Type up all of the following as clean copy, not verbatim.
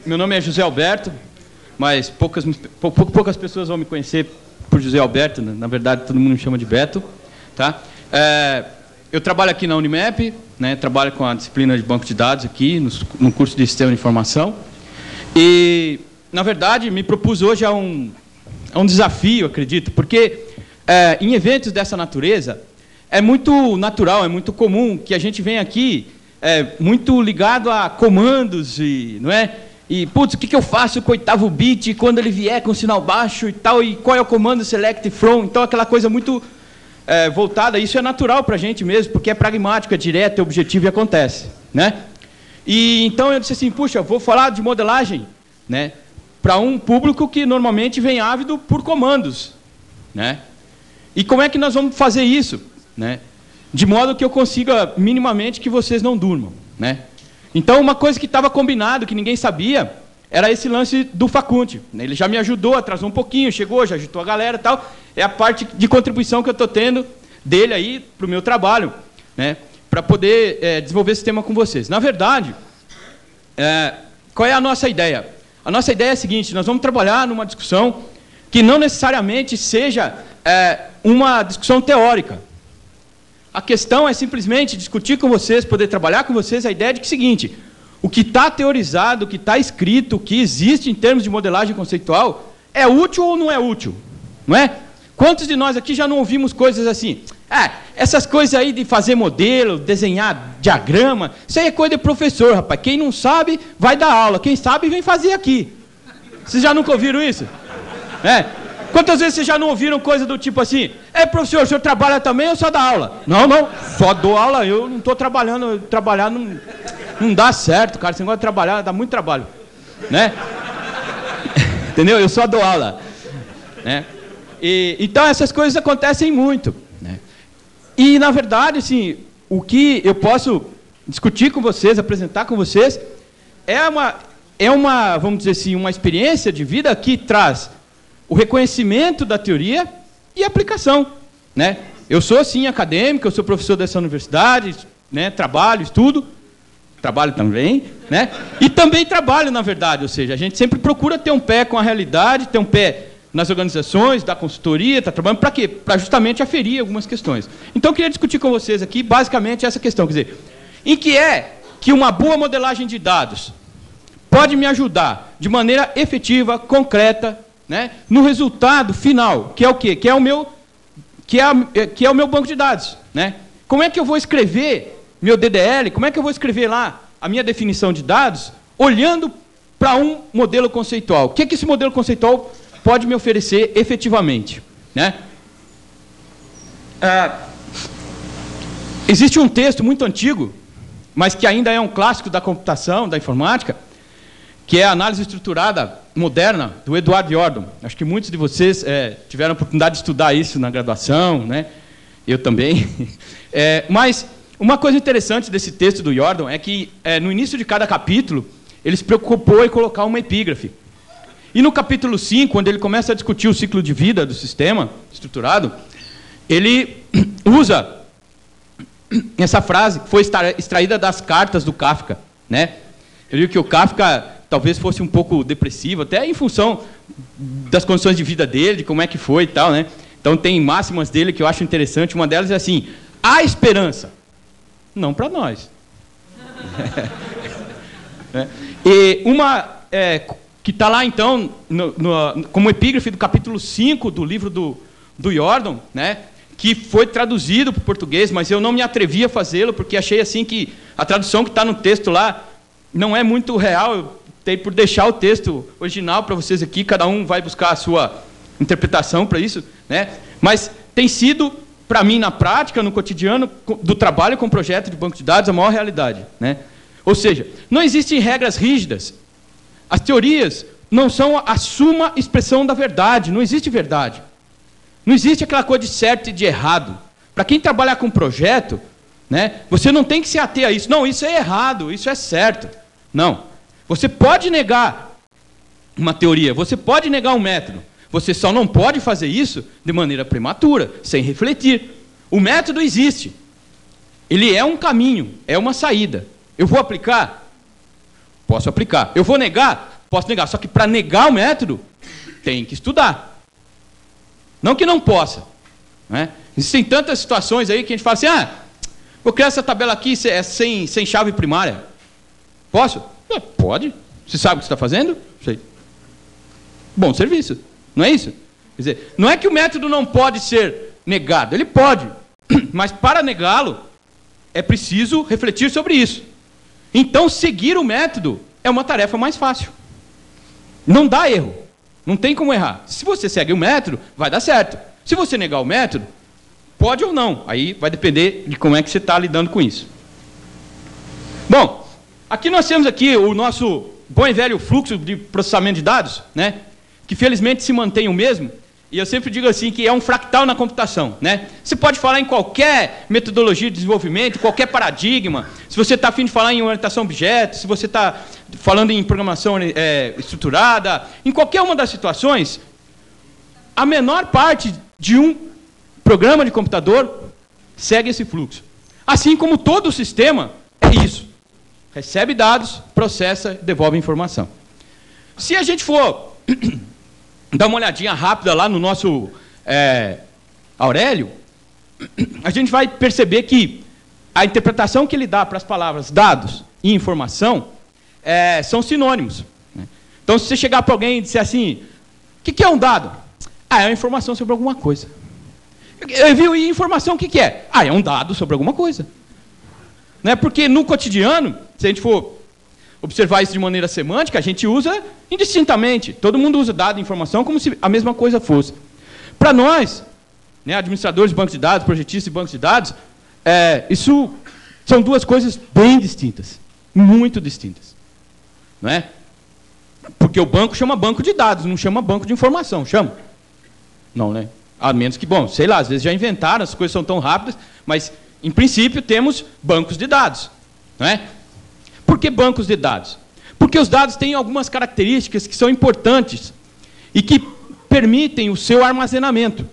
Meu nome é José Alberto, mas poucas pessoas vão me conhecer por José Alberto, na verdade todo mundo me chama de Beto. Tá? Eu trabalho aqui na Unimap, né, trabalho com a disciplina de banco de dados aqui, no curso de Sistema de Informação. E, na verdade, me propus hoje a um desafio, acredito, porque em eventos dessa natureza é muito natural, é muito comum que a gente venha aqui muito ligado a comandos, não é? E, putz, o que eu faço com o 8º bit quando ele vier com sinal baixo e tal, e qual é o comando select from? Então, aquela coisa muito voltada, isso é natural para a gente mesmo, porque é pragmático, é direto, é objetivo e acontece, né? E então eu disse assim, puxa, eu vou falar de modelagem, né, para um público que normalmente vem ávido por comandos, né? E como é que nós vamos fazer isso, né? De modo que eu consiga minimamente que vocês não durmam, né? Então, uma coisa que estava combinado, que ninguém sabia, era esse lance do Facunte. Ele já me ajudou, atrasou um pouquinho, chegou, já ajudou a galera e tal. É a parte de contribuição que eu estou tendo dele aí para o meu trabalho, né, para poder desenvolver esse tema com vocês. Na verdade, qual é a nossa ideia? A nossa ideia é a seguinte, nós vamos trabalhar numa discussão que não necessariamente seja uma discussão teórica. A questão é simplesmente discutir com vocês, poder trabalhar com vocês a ideia de que é o seguinte, o que está teorizado, o que está escrito, o que existe em termos de modelagem conceitual, é útil ou não é útil? Não é? Quantos de nós aqui já não ouvimos coisas assim? Essas coisas aí de fazer modelo, desenhar diagrama, isso aí é coisa de professor, rapaz. Quem não sabe, vai dar aula. Quem sabe, vem fazer aqui. Vocês já nunca ouviram isso? Quantas vezes vocês já não ouviram coisa do tipo assim, professor, o senhor trabalha também ou só dá aula? Não, só dou aula, eu não estou trabalhando, trabalhar não dá certo, cara, esse negócio de trabalhar dá muito trabalho, né? Entendeu? Eu só dou aula, né? Então essas coisas acontecem muito, né? E, na verdade, assim, o que eu posso discutir com vocês, apresentar com vocês, é uma, vamos dizer assim, uma experiência de vida que traz o reconhecimento da teoria e a aplicação, né? Eu sou, sim, acadêmico, eu sou professor dessa universidade, né? Trabalho, estudo, trabalho também, né? E também trabalho, na verdade, ou seja, a gente sempre procura ter um pé com a realidade, ter um pé nas organizações, da consultoria, está trabalhando para quê? Para justamente aferir algumas questões. Então, eu queria discutir com vocês aqui, basicamente, essa questão, quer dizer, em que é que uma boa modelagem de dados pode me ajudar de maneira efetiva, concreta, né, no resultado final, que é o quê? Que é o meu banco de dados, né? Como é que eu vou escrever meu DDL? Como é que eu vou escrever lá a minha definição de dados olhando para um modelo conceitual? O que esse modelo conceitual pode me oferecer efetivamente, né? Existe um texto muito antigo, mas que ainda é um clássico da computação, da informática, que é a análise estruturada moderna do Edward Yordon. Acho que muitos de vocês tiveram a oportunidade de estudar isso na graduação, né? Eu também. Mas uma coisa interessante desse texto do Yordon é que, no início de cada capítulo, ele se preocupou em colocar uma epígrafe. E no capítulo 5, quando ele começa a discutir o ciclo de vida do sistema estruturado, ele usa essa frase que foi extraída das cartas do Kafka, né? Ele viu que o Kafka talvez fosse um pouco depressivo, até em função das condições de vida dele, de como é que foi e tal, né? Então tem máximas dele que eu acho interessante. Uma delas é assim, há esperança. Não para nós. E uma que está lá, então, como epígrafe do capítulo 5 do livro do Yordon, né? Que foi traduzido para o português, mas eu não me atrevi a fazê-lo, porque achei assim que a tradução que está no texto lá não é muito real. Eu optei por deixar o texto original para vocês aqui, cada um vai buscar a sua interpretação para isso, né? Mas tem sido, para mim, na prática, no cotidiano do trabalho com projeto de banco de dados, a maior realidade, né? Ou seja, não existem regras rígidas. As teorias não são a suma expressão da verdade, não existe verdade. Não existe aquela coisa de certo e de errado. Para quem trabalhar com projeto, né, você não tem que se ater a isso. Não, isso é errado, isso é certo. Não. Você pode negar uma teoria, você pode negar um método. Você só não pode fazer isso de maneira prematura, sem refletir. O método existe. Ele é um caminho, é uma saída. Eu vou aplicar? Posso aplicar. Eu vou negar? Posso negar. Só que para negar o método, tem que estudar. Não que não possa. Né? Existem tantas situações aí que a gente fala assim, vou criar essa tabela aqui sem chave primária. Posso? Pode. Você sabe o que você está fazendo? Sei. Bom serviço. Não é isso? Quer dizer, não é que o método não pode ser negado. Ele pode. Mas para negá-lo, é preciso refletir sobre isso. Então, seguir o método é uma tarefa mais fácil. Não dá erro. Não tem como errar. Se você segue o método, vai dar certo. Se você negar o método, pode ou não. Aí vai depender de como é que você está lidando com isso. Bom, aqui nós temos aqui o nosso bom e velho fluxo de processamento de dados, né? Que felizmente se mantém o mesmo. E eu sempre digo assim que é um fractal na computação, né? Você pode falar em qualquer metodologia de desenvolvimento, qualquer paradigma. Se você está afim de falar em orientação a objetos, se você está falando em programação estruturada, em qualquer uma das situações, a menor parte de um programa de computador segue esse fluxo. Assim como todo o sistema é isso. Recebe dados, processa, devolve informação. Se a gente for dar uma olhadinha rápida lá no nosso Aurélio, a gente vai perceber que a interpretação que ele dá para as palavras dados e informação são sinônimos. Então, se você chegar para alguém e disser assim, o que é um dado? É uma informação sobre alguma coisa. E informação o que é? É um dado sobre alguma coisa. Não é porque no cotidiano, se a gente for observar isso de maneira semântica, a gente usa indistintamente. Todo mundo usa dado e informação como se a mesma coisa fosse. Para nós, né, administradores de bancos de dados, projetistas de bancos de dados, isso são duas coisas bem distintas. Muito distintas. Não é? Porque o banco chama banco de dados, não chama banco de informação. Chama? Não, né? A menos que, bom, sei lá, às vezes já inventaram, as coisas são tão rápidas, mas, em princípio, temos bancos de dados. Não é? Por que bancos de dados? Porque os dados têm algumas características que são importantes e que permitem o seu armazenamento.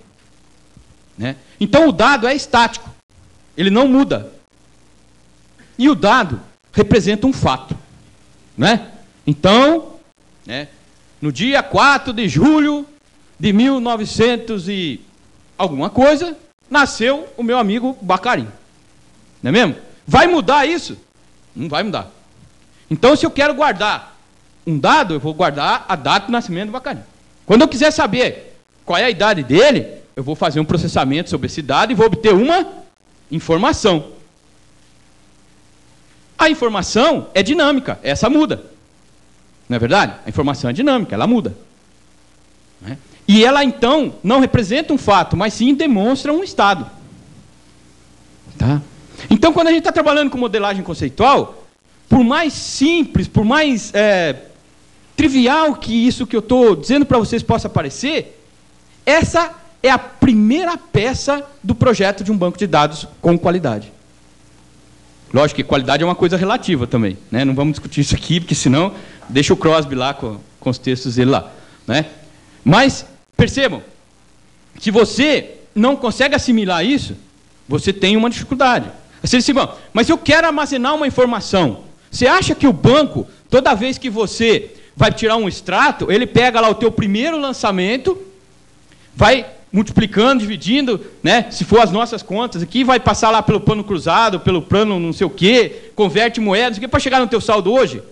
Né? Então, o dado é estático. Ele não muda. E o dado representa um fato. Né? Então, né, no dia 4 de julho de 1900 e alguma coisa, nasceu o meu amigo Bacarim. Não é mesmo? Vai mudar isso? Não vai mudar. Então, se eu quero guardar um dado, eu vou guardar a data do nascimento do Bacarim. Quando eu quiser saber qual é a idade dele, eu vou fazer um processamento sobre esse dado e vou obter uma informação. A informação é dinâmica, essa muda. Não é verdade? A informação é dinâmica, ela muda. Né? E ela, então, não representa um fato, mas sim demonstra um estado. Tá? Então, quando a gente está trabalhando com modelagem conceitual, por mais simples, por mais trivial que isso que eu estou dizendo para vocês possa parecer, essa é a primeira peça do projeto de um banco de dados com qualidade. Lógico que qualidade é uma coisa relativa também. Né? Não vamos discutir isso aqui, porque senão deixa o Crosby lá com os textos dele lá. Né? Mas, percebam, se você não consegue assimilar isso, você tem uma dificuldade. Você diz assim, bom, mas eu quero armazenar uma informação. Você acha que o banco, toda vez que você vai tirar um extrato, ele pega lá o teu primeiro lançamento, vai multiplicando, dividindo, né? Se for as nossas contas aqui, vai passar lá pelo plano cruzado, pelo plano não sei o quê, converte moedas, não sei o quê, para chegar no teu saldo hoje?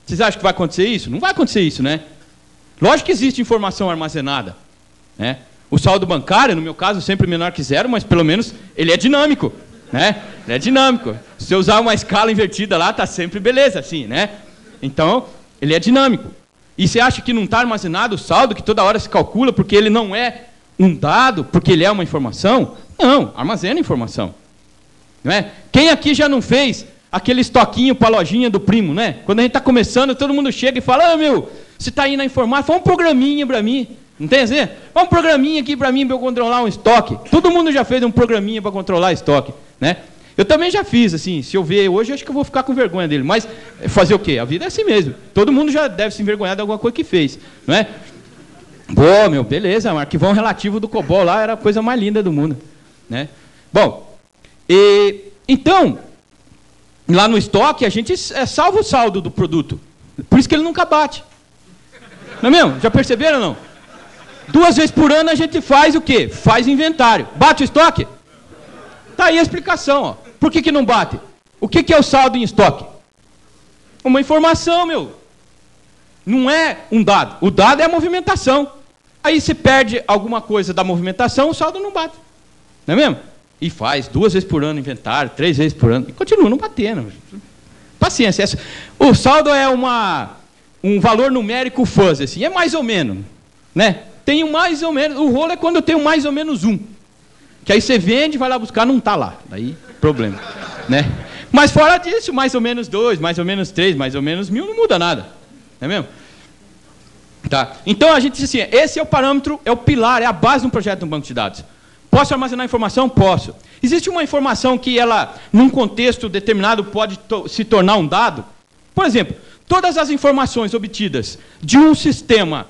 Vocês acham que vai acontecer isso? Não vai acontecer isso, né? Lógico que existe informação armazenada. Né? O saldo bancário, no meu caso, sempre menor que zero, mas pelo menos ele é dinâmico. Né? Ele é dinâmico. Se eu usar uma escala invertida lá, está sempre beleza, assim, né? Então, ele é dinâmico. E você acha que não está armazenado o saldo, que toda hora se calcula, porque ele não é um dado, porque ele é uma informação? Não, armazena informação. Não é? Quem aqui já não fez aquele estoquinho para a lojinha do primo, né? Quando a gente está começando, todo mundo chega e fala, meu, você está aí na informática, faz um programinha para mim. Não tem assim? Faz um programinha aqui para mim, para eu controlar um estoque. Todo mundo já fez um programinha para controlar estoque. Né? Eu também já fiz, assim, se eu ver hoje, acho que eu vou ficar com vergonha dele. Mas fazer o quê? A vida é assim mesmo. Todo mundo já deve se envergonhar de alguma coisa que fez. Não é? Pô, meu, beleza, o arquivão relativo do COBOL lá era a coisa mais linda do mundo. Né? Bom, então, Lá no estoque, a gente salva o saldo do produto. Por isso que ele nunca bate. Não é mesmo? Já perceberam ou não? 2 vezes por ano a gente faz o quê? Faz inventário. Bate o estoque? Tá aí a explicação. Ó. Por que não bate? O que é o saldo em estoque? Uma informação, meu. Não é um dado. O dado é a movimentação. Aí você perde alguma coisa da movimentação, o saldo não bate. Não é mesmo? E faz 2 vezes por ano inventário, 3 vezes por ano. E continua não batendo. Paciência. O saldo é um valor numérico fuzzy, assim. É mais ou menos. Né? Tem um mais ou menos. O rolo é quando eu tenho mais ou menos 1. Que aí você vende, vai lá buscar, não está lá. Daí, problema. Né? Mas fora disso, mais ou menos 2, mais ou menos 3, mais ou menos 1000, não muda nada. Não é mesmo? Tá. Então a gente diz assim, esse é o parâmetro, é o pilar, é a base de um projeto de um banco de dados. Posso armazenar informação? Posso. Existe uma informação que ela, num contexto determinado, pode se tornar um dado? Por exemplo, todas as informações obtidas de um sistema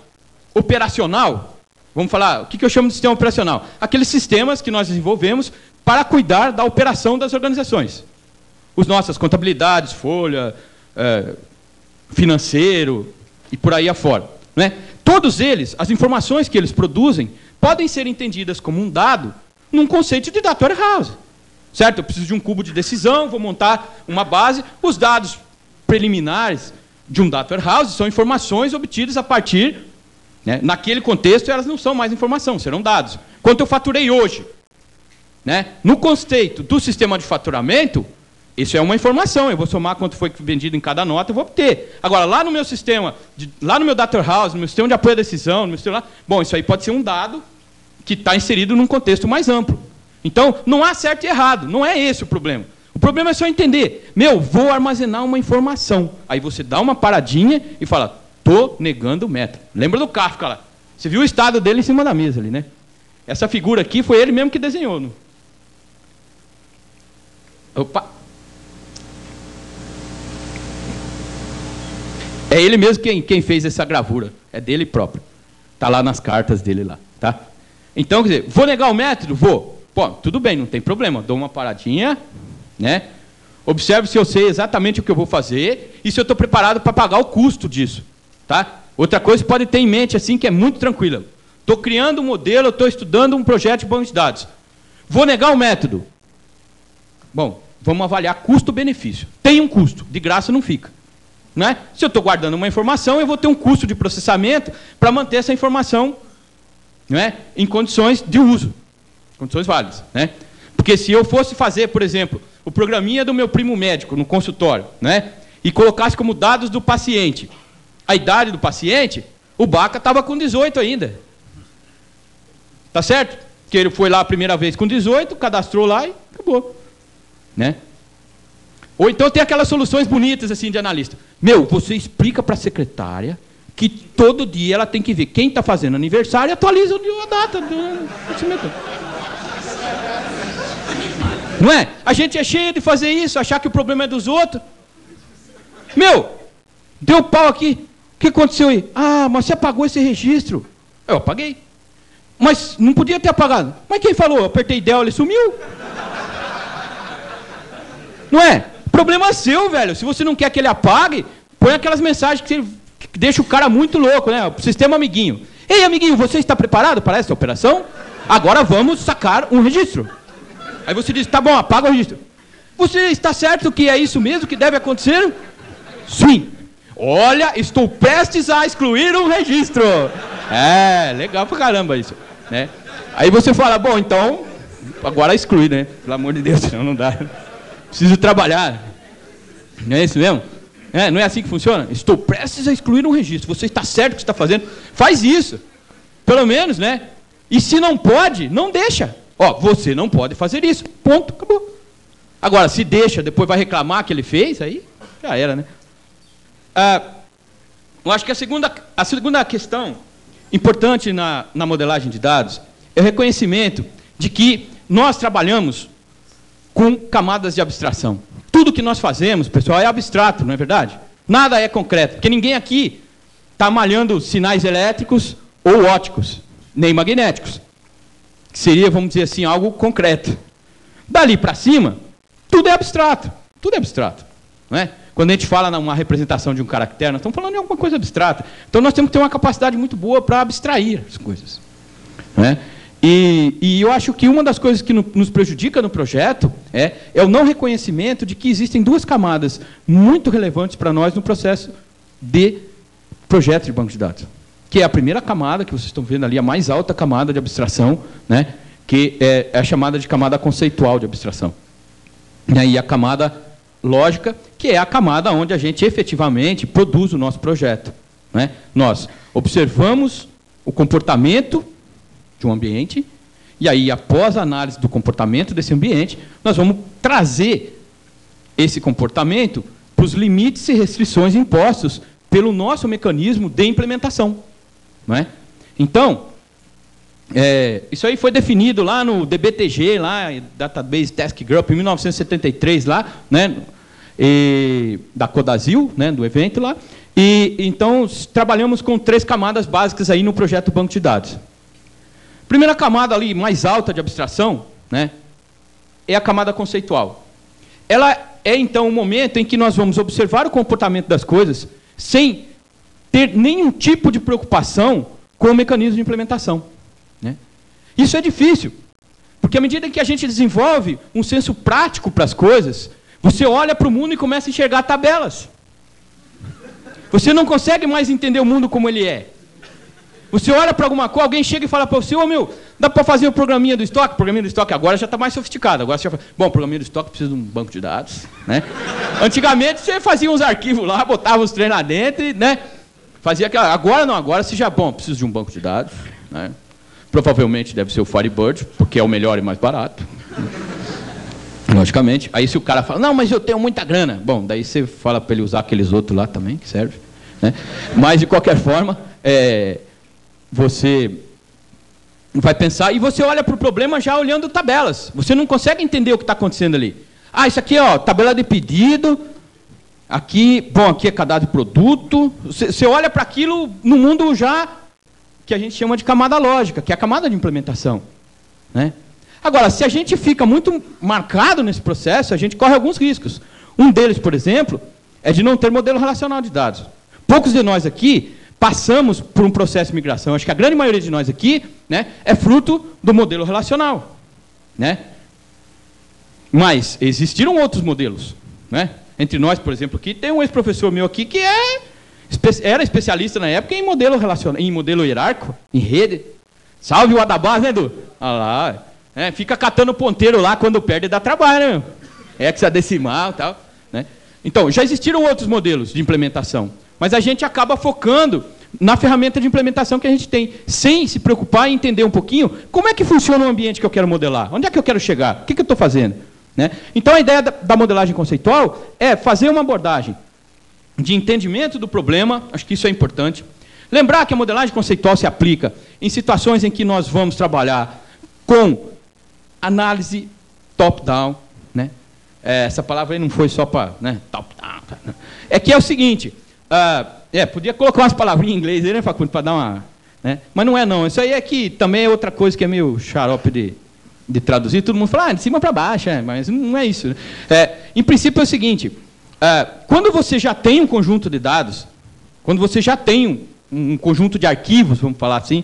operacional, vamos falar, o que eu chamo de sistema operacional? Aqueles sistemas que nós desenvolvemos para cuidar da operação das organizações. As nossas contabilidades, folha, financeiro e por aí afora. Né? Todos eles, as informações que eles produzem, podem ser entendidas como um dado num conceito de data warehouse. Certo? Eu preciso de um cubo de decisão, vou montar uma base. Os dados preliminares de um data warehouse são informações obtidas a partir, né, naquele contexto, elas não são mais informação, serão dados. Quanto eu faturei hoje? Né? No conceito do sistema de faturamento, isso é uma informação, eu vou somar quanto foi vendido em cada nota, eu vou obter. Agora, lá no meu sistema, lá no meu data warehouse, no meu sistema de apoio à decisão, no meu sistema, bom, isso aí pode ser um dado que está inserido num contexto mais amplo. Então, não há certo e errado, não é esse o problema. O problema é só entender, vou armazenar uma informação. Aí você dá uma paradinha e fala, estou negando o método. Lembra do Kafka lá? Você viu o estado dele em cima da mesa ali, né? Essa figura aqui foi ele mesmo que desenhou. Não? Opa! É ele mesmo quem fez essa gravura. É dele próprio. Está lá nas cartas dele lá. Tá? Então, quer dizer, vou negar o método? Vou. Pô, tudo bem, não tem problema. Dou uma paradinha, né? Observo se eu sei exatamente o que eu vou fazer e se eu estou preparado para pagar o custo disso. Tá? Outra coisa que pode ter em mente, assim, que é muito tranquila. Estou criando um modelo, estou estudando um projeto de banco de dados. Vou negar o método? Bom, vamos avaliar custo-benefício. Tem um custo, de graça não fica. Não é? Se eu estou guardando uma informação, eu vou ter um custo de processamento para manter essa informação, não é, em condições de uso, condições válidas. Né? Porque se eu fosse fazer, por exemplo, o programinha do meu primo médico no consultório, né, e colocasse como dados do paciente a idade do paciente, o Baca estava com 18 ainda. Tá certo? Porque ele foi lá a primeira vez com 18, cadastrou lá e acabou. Né? Ou então tem aquelas soluções bonitas assim de analista. Você explica para a secretária que todo dia ela tem que ver quem está fazendo aniversário e atualiza a data do nascimento. Não é? A gente é cheio de fazer isso, achar que o problema é dos outros. Deu pau aqui. O que aconteceu aí? Ah, mas você apagou esse registro. Eu apaguei. Mas não podia ter apagado. Mas quem falou? Eu apertei del, ele sumiu. Não é? Problema seu, velho. Se você não quer que ele apague, põe aquelas mensagens que deixa o cara muito louco, né? O sistema amiguinho. Ei, amiguinho, você está preparado para essa operação? Agora vamos sacar um registro. Aí você diz, tá bom, apaga o registro. Você está certo que é isso mesmo que deve acontecer? Sim. Olha, estou prestes a excluir um registro. É, legal pra caramba isso. Né? Aí você fala, bom, então, agora exclui, né? Pelo amor de Deus, senão não dá. Preciso trabalhar. Não é isso mesmo? Não é assim que funciona? Estou prestes a excluir um registro. Você está certo o que está fazendo? Faz isso. Pelo menos, né? E se não pode, não deixa. Você não pode fazer isso. Ponto, acabou. Agora, se deixa, depois vai reclamar que ele fez, aí já era, né? Eu acho que a segunda questão importante na modelagem de dados é o reconhecimento de que nós trabalhamos com camadas de abstração. Tudo que nós fazemos, pessoal, é abstrato, não é verdade? Nada é concreto, porque ninguém aqui está malhando sinais elétricos ou ópticos, nem magnéticos. Que seria, vamos dizer assim, algo concreto. Dali para cima, tudo é abstrato. Tudo é abstrato. não é? Quando a gente fala numa representação de um caractere, nós estamos falando de alguma coisa abstrata. Então, nós temos que ter uma capacidade muito boa para abstrair as coisas. Não é? E eu acho que uma das coisas que nos prejudica no projeto é o não reconhecimento de que existem duas camadas muito relevantes para nós no processo de projeto de banco de dados. Que é a primeira camada, que vocês estão vendo ali, a mais alta camada de abstração, né? Que é a chamada de camada conceitual de abstração. E aí a camada lógica, que é a camada onde a gente efetivamente produz o nosso projeto. Né? Nós observamos o comportamento de um ambiente, e aí, após a análise do comportamento desse ambiente, nós vamos trazer esse comportamento para os limites e restrições impostos pelo nosso mecanismo de implementação. Não é? Então, isso aí foi definido lá no DBTG, lá, Database Task Group, em 1973, lá, né, da Codasil, né, do evento lá. E então trabalhamos com 3 camadas básicas aí no projeto Banco de Dados. Primeira camada ali mais alta de abstração, né, é a camada conceitual. Ela é então o momento em que nós vamos observar o comportamento das coisas sem ter nenhum tipo de preocupação com o mecanismo de implementação. Né? Isso é difícil, porque à medida que a gente desenvolve um senso prático para as coisas, você olha para o mundo e começa a enxergar tabelas. Você não consegue mais entender o mundo como ele é. Você olha para alguma coisa, alguém chega e fala para você, ô meu, dá para fazer o programinha do estoque? O programinha do estoque agora já está mais sofisticado. Agora você já fala, bom, o programinha do estoque precisa de um banco de dados. Né? Antigamente você fazia uns arquivos lá, botava os treinos lá dentro, e, né, fazia aquela. Agora não, agora você já, bom, precisa de um banco de dados. Né? Provavelmente deve ser o Firebird, porque é o melhor e mais barato. Logicamente. Aí se o cara fala, não, mas eu tenho muita grana. Bom, daí você fala para ele usar aqueles outros lá também, que serve. Né? Mas, de qualquer forma, você vai pensar, e você olha para o problema já olhando tabelas. Você não consegue entender o que está acontecendo ali. Ah, isso aqui, ó, tabela de pedido. Aqui, bom, aqui é cadastro de produto. Você olha para aquilo no mundo já que a gente chama de camada lógica, que é a camada de implementação. Né? Agora, se a gente fica muito marcado nesse processo, a gente corre alguns riscos. Um deles, por exemplo, é de não ter modelo relacional de dados. Poucos de nós aqui passamos por um processo de migração. Acho que a grande maioria de nós aqui, né, é fruto do modelo relacional. Né? Mas existiram outros modelos. Né? Entre nós, por exemplo, aqui, tem um ex-professor meu aqui que era especialista na época em modelo relacional, em modelo hierárquico, em rede. Salve o Adabás, né, Edu? Olha lá. Fica catando ponteiro lá, quando perde dá trabalho, né? Hexadecimal e tal. Né? Então, já existiram outros modelos de implementação, mas a gente acaba focando na ferramenta de implementação que a gente tem, sem se preocupar em entender um pouquinho como é que funciona o ambiente que eu quero modelar, onde é que eu quero chegar, o que eu estou fazendo. Né? Então, a ideia da modelagem conceitual é fazer uma abordagem de entendimento do problema, acho que isso é importante. Lembrar que a modelagem conceitual se aplica em situações em que nós vamos trabalhar com análise top-down. Né? Essa palavra aí não foi só para, né, top-down. É que é o seguinte, podia colocar umas palavrinhas em inglês aí, né, Facundo, para dar uma... Né? Mas não é não, isso aí é que também é outra coisa que é meio xarope de traduzir, todo mundo fala, de cima para baixo, mas não é isso. Né? Em princípio é o seguinte, quando você já tem um conjunto de dados, quando você já tem um conjunto de arquivos, vamos falar assim,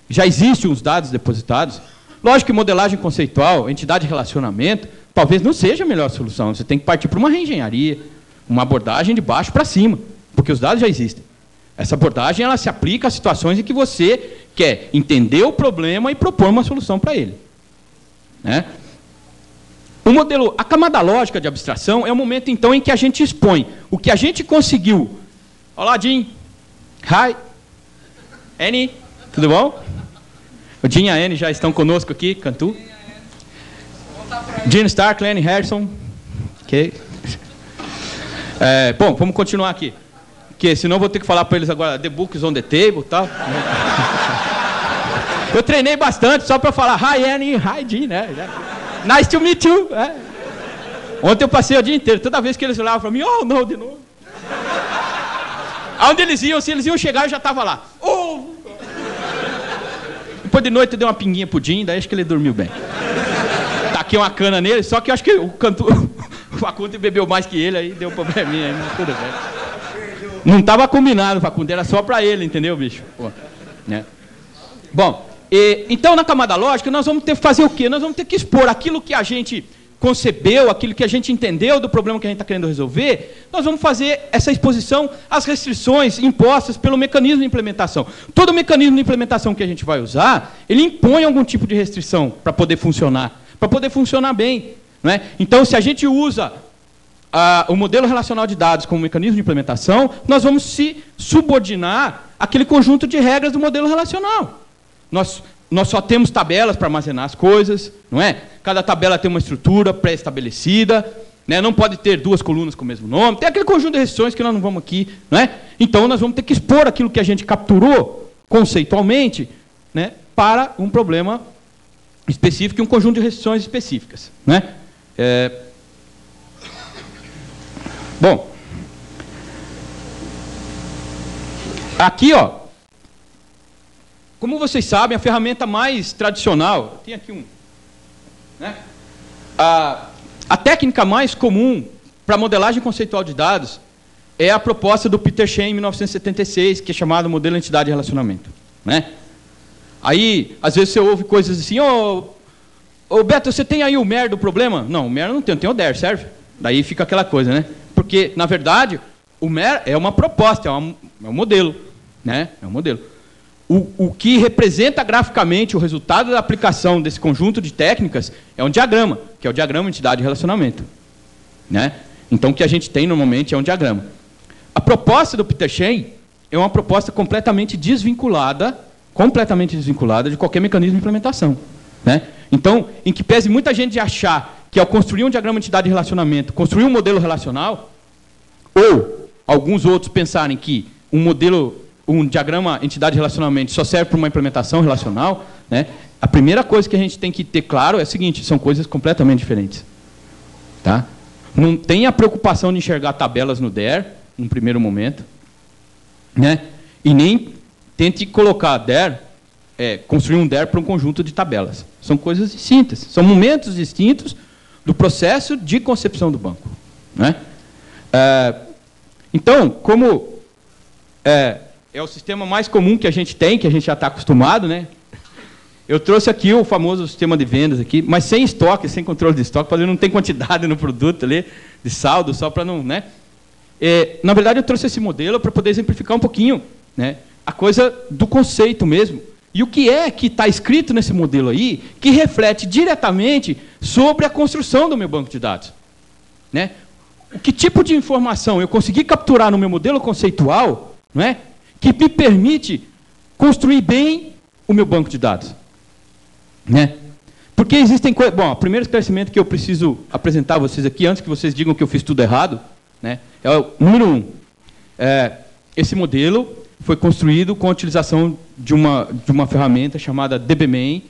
já existem os dados depositados, lógico que modelagem conceitual, entidade de relacionamento, talvez não seja a melhor solução. Você tem que partir para uma reengenharia, uma abordagem de baixo para cima, porque os dados já existem. Essa abordagem ela se aplica a situações em que você quer entender o problema e propor uma solução para ele. Né? O modelo, a camada lógica de abstração é o momento, então, em que a gente expõe o que a gente conseguiu. Olá, Jim. Hi. Annie. Tudo bom? O Jim e a Annie já estão conosco aqui, Cantu. Gene Stark, Lenny Harrison. Ok. Bom, vamos continuar aqui. Porque senão eu vou ter que falar para eles agora, the book is on the table e tal. Eu treinei bastante só para falar hi Annie, hi Gene, né? Nice to meet you. Ontem eu passei o dia inteiro, toda vez que eles olhavam para mim, oh, não, de novo. Aonde eles iam, se eles iam chegar, eu já estava lá. Oh! Depois de noite eu dei uma pinguinha pro Jim, daí acho que ele dormiu bem. Taquei uma cana nele, só que eu acho que o Facundo bebeu mais que ele, aí deu probleminha, aí, mas tudo bem. Não estava combinado, Facundo, era só para ele, entendeu, bicho? Pô, né? Bom, então na camada lógica nós vamos ter que fazer o quê? Nós vamos ter que expor aquilo que a gente concebeu, aquilo que a gente entendeu do problema que a gente está querendo resolver, nós vamos fazer essa exposição às restrições impostas pelo mecanismo de implementação. Todo mecanismo de implementação que a gente vai usar, ele impõe algum tipo de restrição para poder funcionar bem. Não é? Então, se a gente usa o modelo relacional de dados como mecanismo de implementação, nós vamos se subordinar àquele conjunto de regras do modelo relacional. Nós só temos tabelas para armazenar as coisas, não é? Cada tabela tem uma estrutura pré-estabelecida, né? Não pode ter duas colunas com o mesmo nome, tem aquele conjunto de restrições que nós não vamos aqui, não é? Então, nós vamos ter que expor aquilo que a gente capturou conceitualmente, né, para um problema específico e um conjunto de restrições específicas, né? Bom, aqui, ó, como vocês sabem, a ferramenta mais tradicional, tem aqui né? A técnica mais comum para modelagem conceitual de dados é a proposta do Peter Shane, em 1976, que é chamada modelo entidade e relacionamento, né? Aí, às vezes você ouve coisas assim, ô Beto, você tem aí o MER do problema? Não, o MER eu não tenho, tem o DER, serve? Daí fica aquela coisa, né? Porque, na verdade, o MER é uma proposta, é um modelo, né? É um modelo. O que representa graficamente o resultado da aplicação desse conjunto de técnicas é um diagrama, que é o diagrama entidade e relacionamento, né? Então, o que a gente tem normalmente é um diagrama. A proposta do Peter Shane é uma proposta completamente desvinculada de qualquer mecanismo de implementação, né? Então, em que pese muita gente achar que ao construir um diagrama de entidade e relacionamento, construir um modelo relacional, ou alguns outros pensarem que um diagrama entidade e relacionamento só serve para uma implementação relacional, né? A primeira coisa que a gente tem que ter claro é a seguinte, são coisas completamente diferentes, tá? Não tenha preocupação de enxergar tabelas no DER, num primeiro momento, né? E nem tente colocar construir um DER para um conjunto de tabelas. São coisas distintas, são momentos distintos do processo de concepção do banco, né? Então, como é o sistema mais comum que a gente tem, que a gente já está acostumado, né? Eu trouxe aqui o famoso sistema de vendas aqui, mas sem estoque, sem controle de estoque, para não ter quantidade no produto ali, de saldo, só para não, né? Na verdade, eu trouxe esse modelo para poder exemplificar um pouquinho, né, a coisa do conceito mesmo. E o que é que está escrito nesse modelo aí, que reflete diretamente sobre a construção do meu banco de dados, né? Que tipo de informação eu consegui capturar no meu modelo conceitual, não é, que me permite construir bem o meu banco de dados, né? Porque existem coisas... Bom, o primeiro esclarecimento que eu preciso apresentar a vocês aqui, antes que vocês digam que eu fiz tudo errado, né, é o número 1. Esse modelo foi construído com a utilização de uma ferramenta chamada DBMain,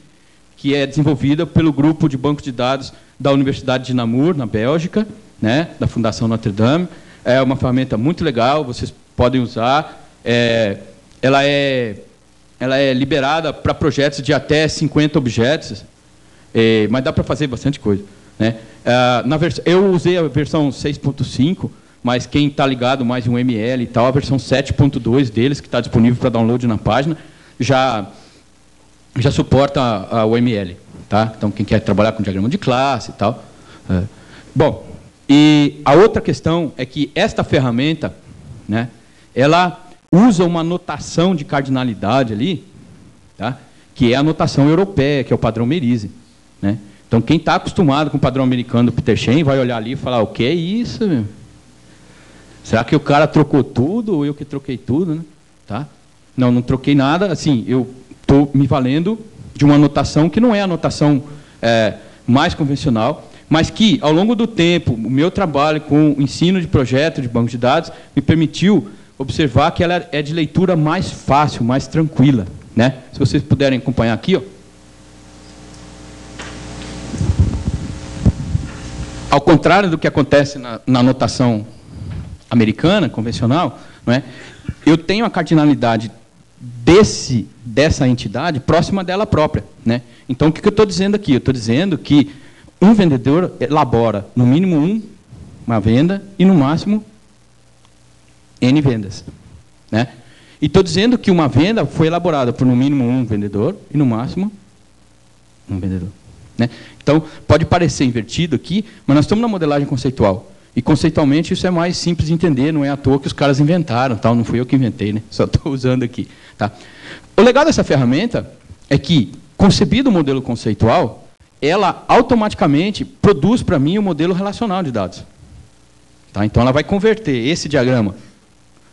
que é desenvolvida pelo grupo de banco de dados da Universidade de Namur, na Bélgica, né, da Fundação Notre Dame. É uma ferramenta muito legal, vocês podem usar. Ela é liberada para projetos de até 50 objetos, mas dá para fazer bastante coisa, né? Eu usei a versão 6.5, mas quem está ligado mais em um ML e tal, a versão 7.2 deles, que está disponível para download na página, já suporta o ML, tá? Então, quem quer trabalhar com diagrama de classe e tal. Bom, e a outra questão é que esta ferramenta, né, ela usa uma notação de cardinalidade ali, tá, que é a notação europeia, que é o padrão Merise, né? Então, quem está acostumado com o padrão americano do Peter Shane vai olhar ali e falar, o que é isso, meu? Será que o cara trocou tudo ou eu que troquei tudo, né? Tá? Não troquei nada. Assim, eu estou me valendo de uma notação que não é a notação mais convencional, mas que, ao longo do tempo, o meu trabalho com o ensino de projeto de banco de dados me permitiu observar que ela é de leitura mais fácil, mais tranquila, né? Se vocês puderem acompanhar aqui, ó. Ao contrário do que acontece na notação americana, convencional, não é? Eu tenho a cardinalidade dessa entidade próxima dela própria, né? Então, o que eu estou dizendo aqui? Eu estou dizendo que um vendedor elabora, no mínimo, uma venda e, no máximo, N vendas. Né? E estou dizendo que uma venda foi elaborada por, no mínimo, um vendedor e, no máximo, um vendedor. Né? Então, pode parecer invertido aqui, mas nós estamos na modelagem conceitual. E, conceitualmente, isso é mais simples de entender, não é à toa que os caras inventaram, tal, não fui eu que inventei, né? Só estou usando aqui. Tá? O legal dessa ferramenta é que, concebido o modelo conceitual, ela automaticamente produz para mim o modelo relacional de dados. Tá? Então, ela vai converter esse diagrama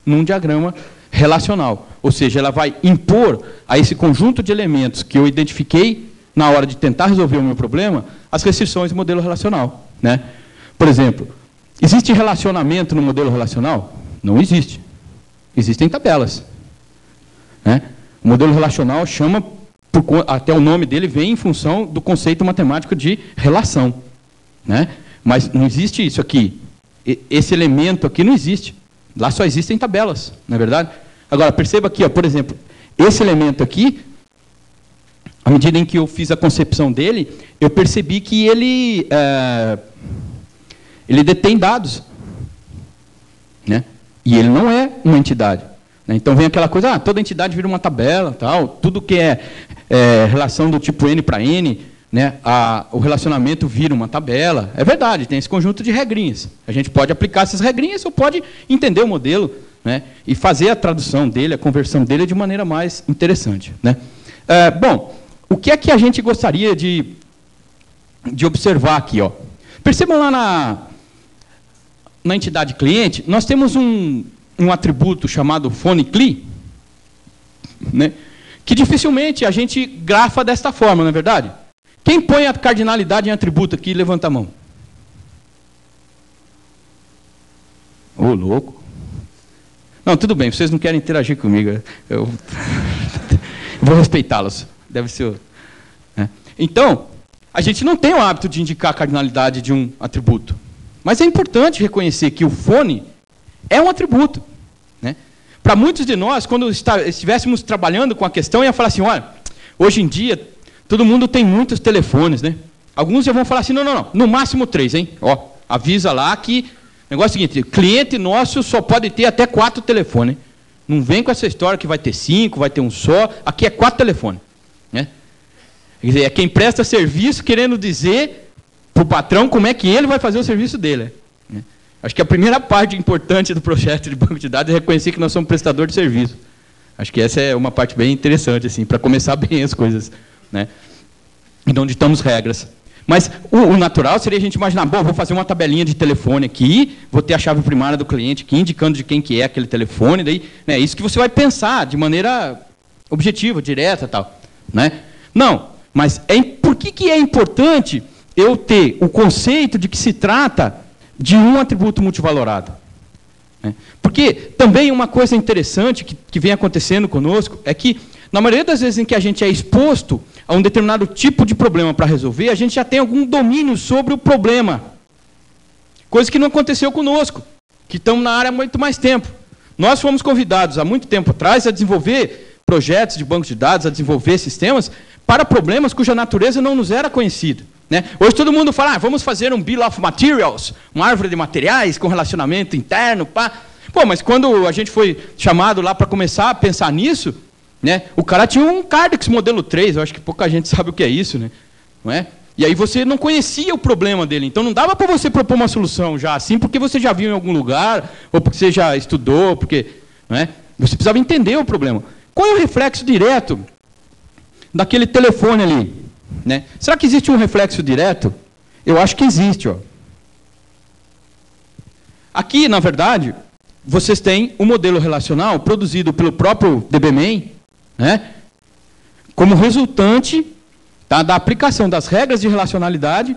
num diagrama relacional. Ou seja, ela vai impor a esse conjunto de elementos que eu identifiquei na hora de tentar resolver o meu problema, as restrições do modelo relacional. Né? Por exemplo, existe relacionamento no modelo relacional? Não existe. Existem tabelas. Né? O modelo relacional chama, até o nome dele vem em função do conceito matemático de relação. Né? Mas não existe isso aqui. Esse elemento aqui não existe. Lá só existem tabelas, não é verdade? Agora, perceba aqui, ó, por exemplo, esse elemento aqui, à medida em que eu fiz a concepção dele, eu percebi que ele detém dados. Né? E ele não é uma entidade. Né? Então vem aquela coisa, toda entidade vira uma tabela, tal, tudo que é relação do tipo N para N, né? O relacionamento vira uma tabela. É verdade, tem esse conjunto de regrinhas. A gente pode aplicar essas regrinhas ou pode entender o modelo, né? E fazer a tradução dele, a conversão dele de maneira mais interessante. Né? Bom, o que é que a gente gostaria de observar aqui? Ó? Percebam lá na entidade cliente, nós temos um atributo chamado PhoneCli, né? Que dificilmente a gente grafa desta forma, não é verdade? Quem põe a cardinalidade em atributo aqui, levanta a mão. Ô, louco. Não, tudo bem, vocês não querem interagir comigo. Eu vou respeitá-los. Deve ser. Né? Então, a gente não tem o hábito de indicar a cardinalidade de um atributo. Mas é importante reconhecer que o phone é um atributo. Né? Para muitos de nós, quando estivéssemos trabalhando com a questão, ia falar assim, olha, hoje em dia, todo mundo tem muitos telefones, né? Alguns já vão falar assim, não, no máximo 3, hein? Ó, avisa lá que, o negócio é o seguinte, cliente nosso só pode ter até 4 telefones. Não vem com essa história que vai ter 5, vai ter um só, aqui é 4 telefones. Né? Quer dizer, é quem presta serviço querendo dizer para o patrão como é que ele vai fazer o serviço dele. Né? Acho que a primeira parte importante do projeto de banco de dados é reconhecer que nós somos prestador de serviço. Acho que essa é uma parte bem interessante, assim, para começar bem as coisas. Né? E não ditamos regras. Mas o natural seria a gente imaginar, bom, vou fazer uma tabelinha de telefone aqui, vou ter a chave primária do cliente aqui, indicando de quem que é aquele telefone, daí, né, isso que você vai pensar de maneira objetiva, direta e tal. Né? Não, mas por que é importante eu ter o conceito de que se trata de um atributo multivalorado? Né? Porque também uma coisa interessante que vem acontecendo conosco é que, na maioria das vezes em que a gente é exposto a um determinado tipo de problema para resolver, a gente já tem algum domínio sobre o problema. Coisa que não aconteceu conosco, que estamos na área há muito mais tempo. Nós fomos convidados há muito tempo atrás a desenvolver projetos de banco de dados, a desenvolver sistemas para problemas cuja natureza não nos era conhecida. Né? Hoje todo mundo fala, vamos fazer um Bill of Materials, uma árvore de materiais com relacionamento interno. Pá. Pô, mas quando a gente foi chamado lá para começar a pensar nisso, né, o cara tinha um Cardex modelo 3, eu acho que pouca gente sabe o que é isso. Né? Não é? E aí você não conhecia o problema dele, então não dava para você propor uma solução já assim, porque você já viu em algum lugar, ou porque você já estudou, porque não é? Você precisava entender o problema. Qual é o reflexo direto daquele telefone ali? Né? Será que existe um reflexo direto? Eu acho que existe. Ó. Aqui, na verdade, vocês têm um modelo relacional produzido pelo próprio DBMain, né? Como resultante da aplicação das regras de relacionalidade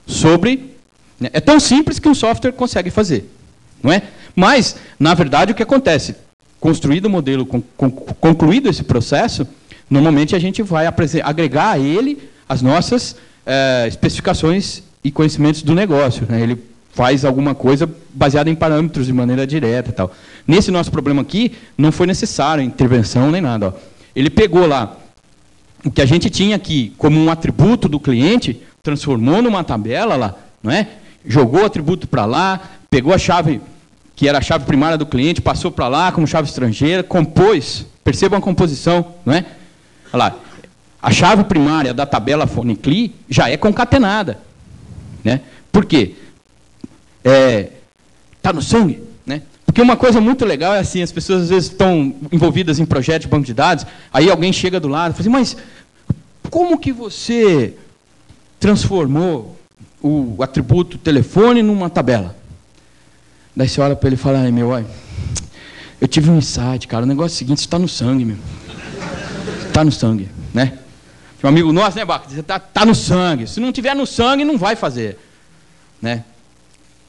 sobre... Né? É tão simples que um software consegue fazer. Não é? Mas, na verdade, o que acontece? Construído o modelo, concluído esse processo, normalmente a gente vai agregar a ele as nossas especificações e conhecimentos do negócio. Né? Ele faz alguma coisa baseada em parâmetros de maneira direta e tal. Nesse nosso problema aqui, não foi necessário intervenção nem nada. Ó. Ele pegou lá o que a gente tinha aqui como um atributo do cliente, transformou numa tabela lá, não é? Jogou o atributo para lá, pegou a chave, que era a chave primária do cliente, passou para lá como chave estrangeira, compôs, percebam a composição, não é? Olha lá, a chave primária da tabela phone-cli já é concatenada, né? Por quê? Está no sangue, né? Porque uma coisa muito legal é assim, as pessoas às vezes estão envolvidas em projetos de banco de dados, aí alguém chega do lado e fala assim, mas como que você transformou o atributo telefone numa tabela? Daí você olha para ele e fala, olha, eu tive um insight, cara, o negócio é o seguinte, isso está no sangue, meu. Está no sangue, né? Um amigo nosso, né, Baca? Está no sangue. Se não tiver no sangue, não vai fazer, né?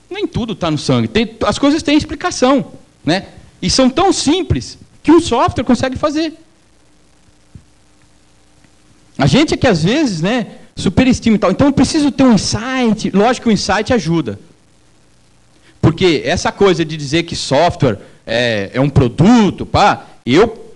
Nem tudo está no sangue. As coisas têm explicação, né? E são tão simples que um software consegue fazer. A gente é que às vezes, né, superestima e tal. Então eu preciso ter um insight. Lógico que o insight ajuda. Porque essa coisa de dizer que software é um produto, eu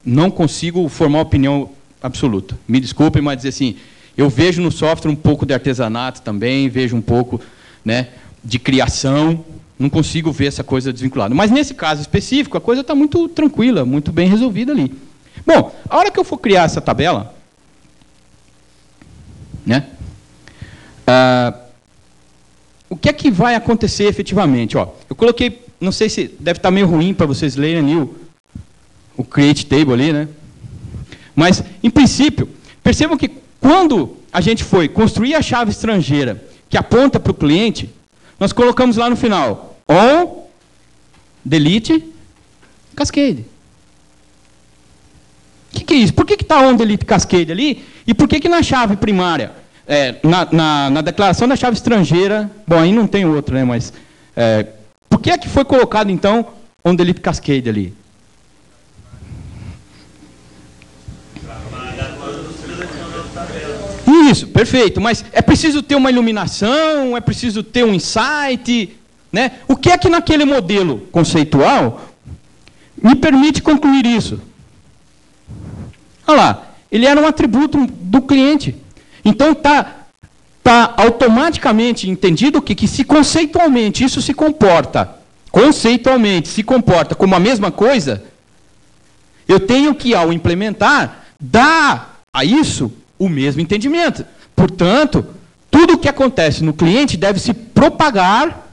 não consigo formar opinião absoluta. Me desculpem, mas dizer assim, eu vejo no software um pouco de artesanato também, vejo um pouco, né, de criação, não consigo ver essa coisa desvinculada. Mas nesse caso específico, a coisa está muito tranquila, muito bem resolvida ali. Bom, a hora que eu for criar essa tabela, né, o que é que vai acontecer efetivamente? Ó, eu coloquei, não sei se deve estar meio ruim para vocês lerem ali o create table ali, né? Mas, em princípio, percebam que quando a gente foi construir a chave estrangeira que aponta para o cliente, nós colocamos lá no final, on, delete, cascade. O que é isso? Por que está on, delete, cascade ali? E por que na chave primária, na declaração da chave estrangeira, bom, aí não tem outro, né? Mas por que é que foi colocado, então, on, delete, cascade ali? Isso, perfeito, mas é preciso ter uma iluminação, é preciso ter um insight, né? O que é que naquele modelo conceitual me permite concluir isso? Olha lá, ele era um atributo do cliente. Então tá automaticamente entendido que se conceitualmente isso se comporta, como a mesma coisa, eu tenho que, ao implementar, dar a isso o mesmo entendimento. Portanto, tudo o que acontece no cliente deve se propagar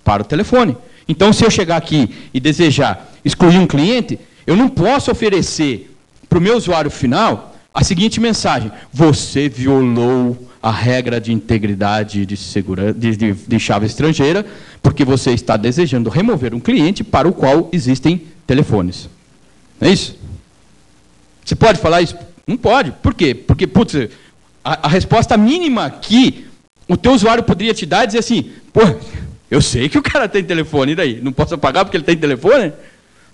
para o telefone. Então, se eu chegar aqui e desejar excluir um cliente, eu não posso oferecer para o meu usuário final a seguinte mensagem: você violou a regra de integridade de segurança de chave estrangeira, porque você está desejando remover um cliente para o qual existem telefones. Não é isso? Você pode falar isso? Não pode. Por quê? Porque, putz, a resposta mínima que o teu usuário poderia te dar é dizer assim, pô, eu sei que o cara tem telefone, e daí? Não posso pagar porque ele tem telefone?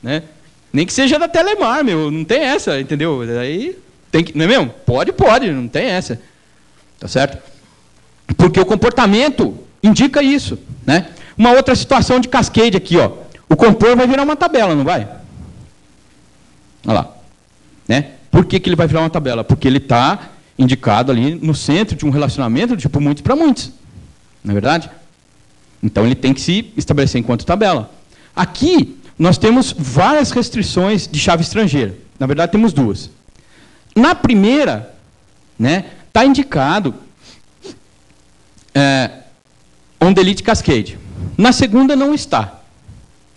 Né? Nem que seja da Telemar, meu, não tem essa, entendeu? Aí tem que, não é mesmo? Pode, não tem essa. Tá certo? Porque o comportamento indica isso, né? Uma outra situação de cascade aqui, ó. O compor vai virar uma tabela, não vai? Olha lá. Né? Por que ele vai virar uma tabela? Porque ele está indicado ali no centro de um relacionamento de tipo muitos para muitos. Não é verdade? Então ele tem que se estabelecer enquanto tabela. Aqui nós temos várias restrições de chave estrangeira. Na verdade temos duas. Na primeira, né, está indicado on delete cascade. Na segunda não está.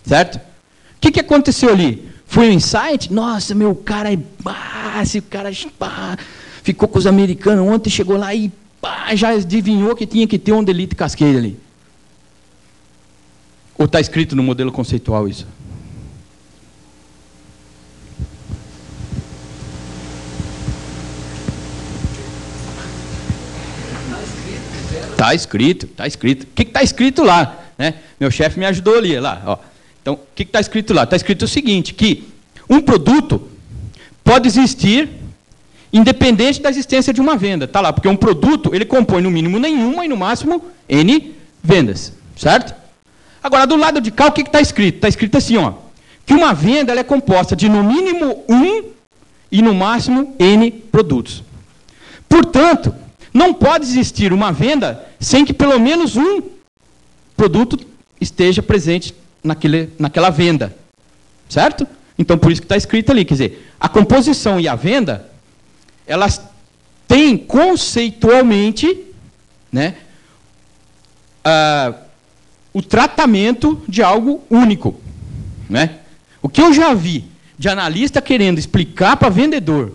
Certo? O que aconteceu ali? Foi um insight? Nossa, meu cara esse cara ficou com os americanos ontem, chegou lá e já adivinhou que tinha que ter um delete cascade ali. Ou está escrito no modelo conceitual isso? Está escrito. O que está escrito lá? Né? Meu chefe me ajudou ali, lá, ó. Então, o que está escrito lá? Está escrito o seguinte, que um produto pode existir independente da existência de uma venda. Está lá, porque um produto, ele compõe no mínimo nenhuma e no máximo N vendas. Certo? Agora, do lado de cá, o que está escrito? Está escrito assim, ó, que uma venda ela é composta de no mínimo um e no máximo N produtos. Portanto, não pode existir uma venda sem que pelo menos um produto esteja presente naquela venda. Certo? Então, por isso que está escrito ali. Quer dizer, a composição e a venda, elas têm conceitualmente, né, o tratamento de algo único. Né? O que eu já vi de analista querendo explicar para vendedor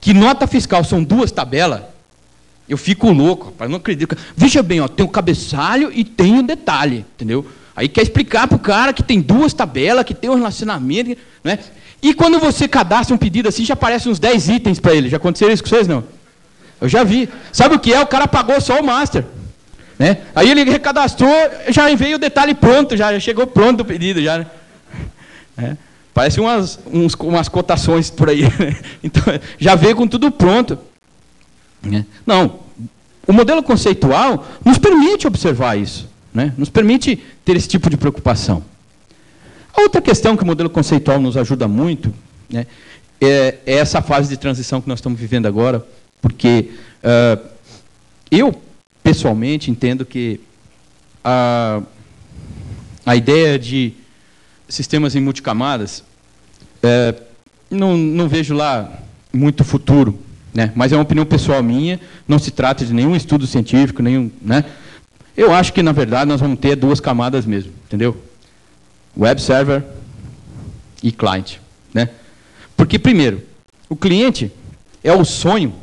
que nota fiscal são 2 tabelas, eu fico louco, rapaz, não acredito. Veja bem, ó, tem o cabeçalho e tem o detalhe, entendeu? Aí quer explicar para o cara que tem 2 tabelas, que tem um relacionamento, né? E quando você cadastra um pedido assim, já aparecem uns 10 itens para ele. Já aconteceu isso com vocês, não? Eu já vi. Sabe o que é? O cara pagou só o master. Né? Aí ele recadastrou, já veio o detalhe pronto, já chegou pronto o pedido. Já, né? É. Parece umas cotações por aí. Né? Então, já veio com tudo pronto. Né? Não, o modelo conceitual nos permite observar isso. Né? Nos permite ter esse tipo de preocupação. A outra questão que o modelo conceitual nos ajuda muito, né, é essa fase de transição que nós estamos vivendo agora, porque eu, pessoalmente, entendo que a ideia de sistemas em multicamadas, não vejo lá muito futuro, né? Mas é uma opinião pessoal minha, não se trata de nenhum estudo científico, nenhum, né? Eu acho que, na verdade, nós vamos ter 2 camadas mesmo, entendeu? Web server e client. Né? Porque, primeiro, o cliente é o sonho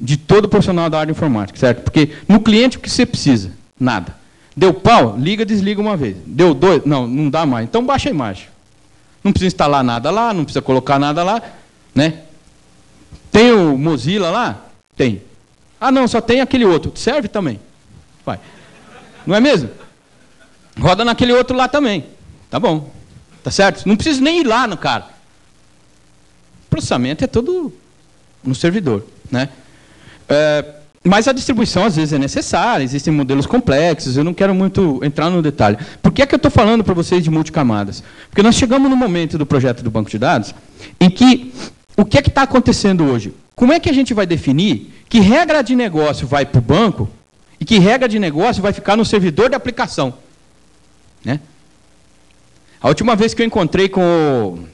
de todo profissional da área de informática, certo? Porque no cliente o que você precisa? Nada. Deu pau? Liga, desliga uma vez. Deu 2? Não dá mais. Então baixa a imagem. Não precisa instalar nada lá, não precisa colocar nada lá. Né? Tem o Mozilla lá? Tem. Ah, não, só tem aquele outro. Serve também. Vai. Não é mesmo? Roda naquele outro lá também. Tá bom. Tá certo? Não precisa nem ir lá no cara. O processamento é todo no servidor. Né? Mas a distribuição, às vezes, é necessária. Existem modelos complexos. Eu não quero muito entrar no detalhe. Por que é que eu estou falando para vocês de multicamadas? Porque nós chegamos no momento do projeto do banco de dados em que o que é que está acontecendo hoje? Como é que a gente vai definir que regra de negócio vai para o banco e que regra de negócio vai ficar no servidor de aplicação? Né? A última vez que eu encontrei com o...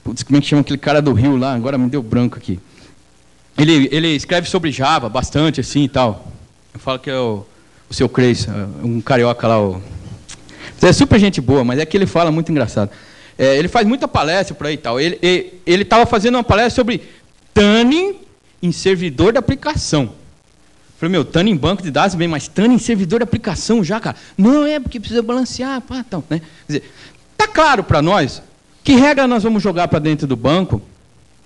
Putz, como é que chama aquele cara do Rio lá? Agora me deu branco aqui. Ele escreve sobre Java bastante, assim, e tal. Eu falo que é o seu Creis, um carioca lá. É super gente boa, mas é que ele fala muito engraçado. Ele faz muita palestra por aí e tal. Ele estava fazendo uma palestra sobre tuning em servidor de aplicação. Falei, meu, tuning em banco de dados, bem, mas tuning em servidor de aplicação já, cara. Não é, porque precisa balancear, pá, então, né? Quer dizer, tá claro para nós que regra nós vamos jogar para dentro do banco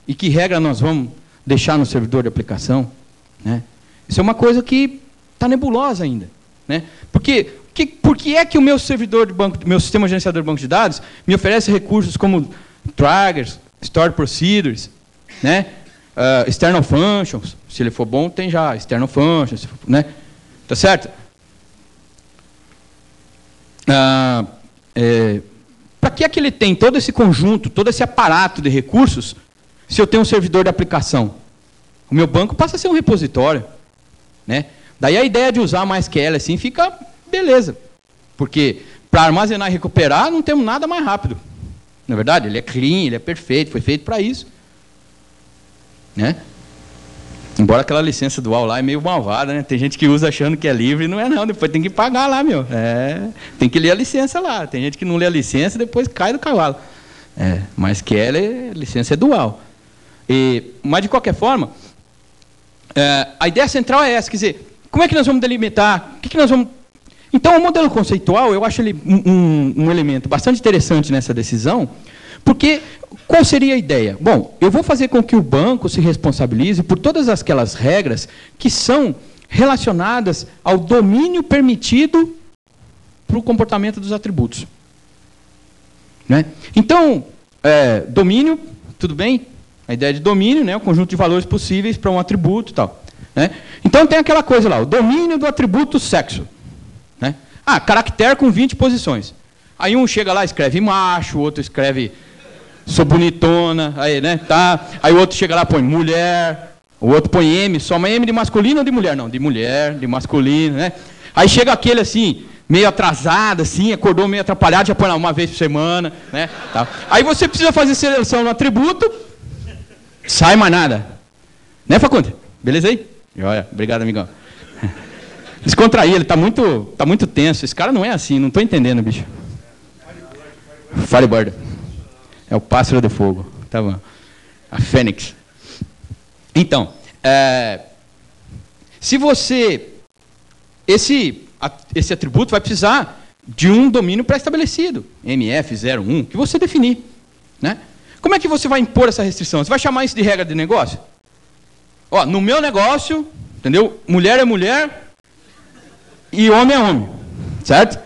e que regra nós vamos deixar no servidor de aplicação, né? Isso é uma coisa que está nebulosa ainda, né? Por que é que o meu servidor de banco, meu sistema gerenciador de banco de dados me oferece recursos como triggers, stored procedures, né? External functions, se ele for bom, tem já external functions, né? Tá certo? Para que é que ele tem todo esse conjunto, todo esse aparato de recursos, se eu tenho um servidor de aplicação? O meu banco passa a ser um repositório, né? Daí a ideia de usar mais MySQL assim fica beleza, porque para armazenar e recuperar não temos nada mais rápido. Na verdade, ele é clean, ele é perfeito, foi feito para isso. Né? Embora aquela licença dual lá é meio malvada, né? Tem gente que usa achando que é livre e não é não, depois tem que pagar lá, meu. Tem que ler a licença lá. Tem gente que não lê a licença e depois cai do cavalo. Mas que a licença é dual. Mas de qualquer forma, a ideia central é essa, quer dizer, como é que nós vamos delimitar? O que nós vamos... Então, o modelo conceitual, eu acho ele um elemento bastante interessante nessa decisão, porque qual seria a ideia? Bom, eu vou fazer com que o banco se responsabilize por todas aquelas regras que são relacionadas ao domínio permitido para o comportamento dos atributos. Né? Então, domínio, tudo bem? A ideia de domínio, né, o conjunto de valores possíveis para um atributo e tal. Né? Então, tem aquela coisa lá, o domínio do atributo sexo. Né? Caractere com 20 posições. Aí um chega lá e escreve macho, o outro escreve sou bonitona, aí, né, tá. Aí o outro chega lá e põe mulher, o outro põe M, só uma M de masculino ou de mulher? Não, de mulher, de masculino, né? Aí chega aquele assim, meio atrasado, assim, acordou meio atrapalhado, já põe lá uma vez por semana, né? Tá. Aí você precisa fazer seleção no atributo, sai mais nada. Né, Facundo? Beleza aí? Olha, obrigado, amigão. Descontrair, ele tá muito tenso. Esse cara não é assim, não estou entendendo, bicho. Firebird. É o pássaro de fogo. Tá bom. A Fênix. Então, se você... Esse atributo vai precisar de um domínio pré-estabelecido, MF01, que você definir. Né? Como é que você vai impor essa restrição? Você vai chamar isso de regra de negócio? Ó, no meu negócio, entendeu? Mulher é mulher e homem é homem. Certo?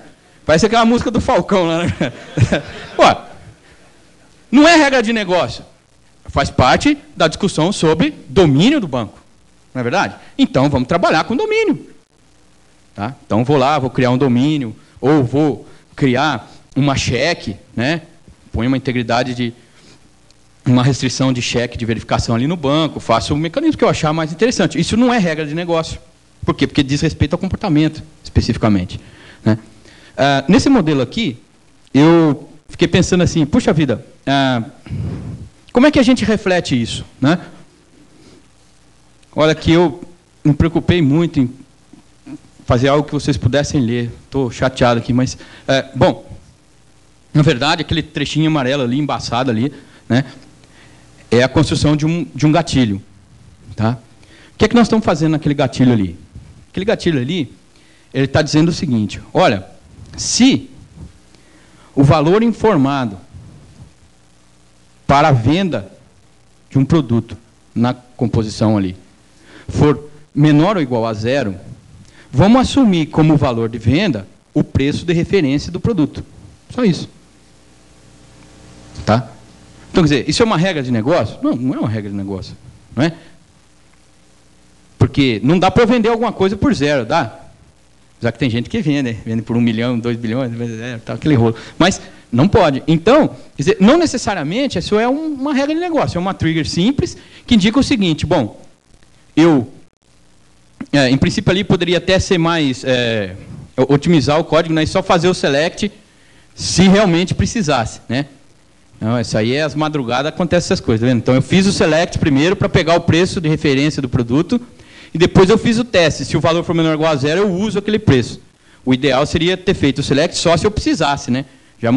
Parece aquela música do Falcão lá. Né? Ó, não é regra de negócio. Faz parte da discussão sobre domínio do banco. Não é verdade? Então, vamos trabalhar com domínio. Tá? Então, vou criar um domínio, ou vou criar uma cheque, né? Põe uma integridade de... uma restrição de cheque de verificação ali no banco, faço o mecanismo que eu achar mais interessante. Isso não é regra de negócio. Por quê? Porque diz respeito ao comportamento, especificamente. Né? Nesse modelo aqui, eu fiquei pensando assim, puxa vida, como é que a gente reflete isso? Né? Olha, que eu me preocupei muito em fazer algo que vocês pudessem ler. Estou chateado aqui, mas... bom, na verdade, aquele trechinho amarelo ali, embaçado ali, né, é a construção de um gatilho. Tá? O que é que nós estamos fazendo naquele gatilho ali? Aquele gatilho ali, ele está dizendo o seguinte, olha, se o valor informado para a venda de um produto na composição ali for menor ou igual a 0, vamos assumir como valor de venda o preço de referência do produto. Só isso. Tá? Então, quer dizer, isso é uma regra de negócio? Não, não é uma regra de negócio. Não é? Porque não dá para vender alguma coisa por 0, dá? Já que tem gente que vende, né? Vende por 1 milhão, 2 bilhões, tá, aquele rolo. Mas não pode. Então, quer dizer, não necessariamente isso é uma regra de negócio, é uma trigger simples que indica o seguinte, bom, eu, em princípio ali poderia até ser mais, otimizar o código, né, e só fazer o select se realmente precisasse, né? Não, isso aí é as madrugadas, acontece essas coisas, tá vendo? Então eu fiz o select primeiro para pegar o preço de referência do produto e depois eu fiz o teste. Se o valor for menor ou igual a 0, eu uso aquele preço. O ideal seria ter feito o select só se eu precisasse, né? Já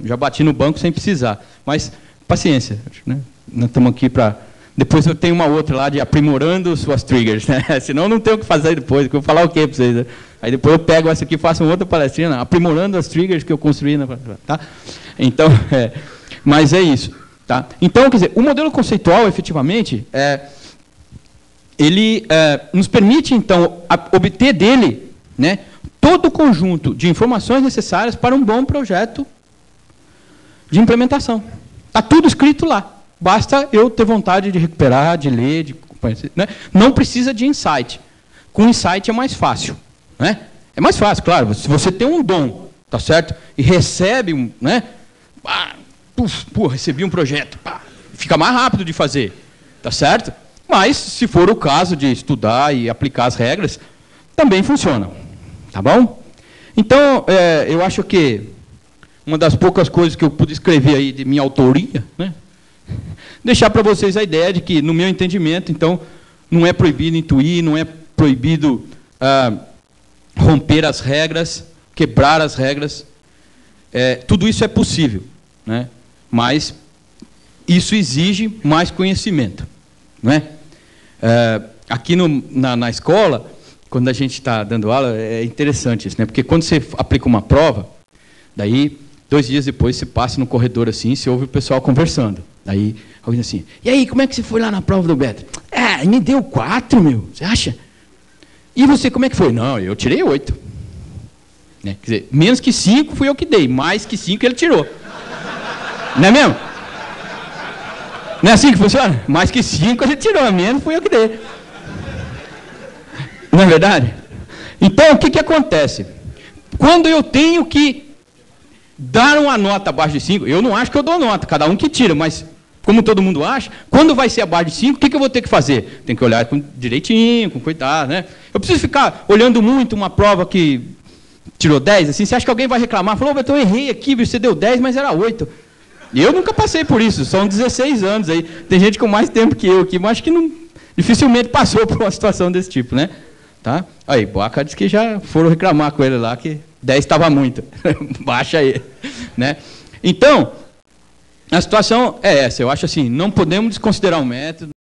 já bati no banco sem precisar. Mas paciência, né? Nós estamos aqui para... Depois eu tenho uma outra lá de aprimorando suas triggers, né? Senão eu não tenho o que fazer depois, que eu vou falar o quê para vocês, né? Aí depois eu pego essa aqui e faço uma outra palestrinha, né? Aprimorando as triggers que eu construí, tá? Então, mas é isso, tá? Então, quer dizer, o modelo conceitual, efetivamente, ele nos permite, então, obter dele, né, todo o conjunto de informações necessárias para um bom projeto de implementação. Está tudo escrito lá. Basta eu ter vontade de recuperar, de ler, de conhecer, né? Não precisa de insight. Com insight é mais fácil, né? É mais fácil, claro. Se você tem um dom, tá certo? E recebe né? Recebi um projeto, fica mais rápido de fazer, tá certo? Mas, se for o caso de estudar e aplicar as regras, também funciona, tá bom? Então, eu acho que uma das poucas coisas que eu pude escrever aí de minha autoria, né? Deixar para vocês a ideia de que, no meu entendimento, então, não é proibido intuir, não é proibido romper as regras, quebrar as regras. Tudo isso é possível, né? Mas isso exige mais conhecimento, não é? Aqui na escola, quando a gente está dando aula, é interessante isso, né? Porque quando você aplica uma prova, daí 2 dias depois você passa no corredor assim, você ouve o pessoal conversando. Daí alguém assim, e aí, como é que você foi lá na prova do Beto? Me deu 4, meu, você acha? E você, como é que foi? Não, eu tirei 8. Né? Quer dizer, menos que 5 fui eu que dei, mais que 5 ele tirou. Não é mesmo? Não é assim que funciona? Mais que 5 a gente tirou, menos fui eu que dei. Não é verdade? Então, o que acontece? Quando eu tenho que dar uma nota abaixo de 5, eu não acho que eu dou nota, cada um que tira, mas como todo mundo acha, quando vai ser abaixo de 5, o que eu vou ter que fazer? Tem que olhar direitinho, com cuidado, né? Eu preciso ficar olhando muito uma prova que tirou 10, assim, você acha que alguém vai reclamar? Falou, Beto, eu errei aqui, você deu 10, mas era 8. E eu nunca passei por isso, são 16 anos aí. Tem gente com mais tempo que eu aqui, mas acho que não, dificilmente passou por uma situação desse tipo, né? Tá? Aí, Boaca disse que já foram reclamar com ele lá, que 10 estava muito. Baixa aí. Né? Então, a situação é essa. Eu acho assim, não podemos desconsiderar o método,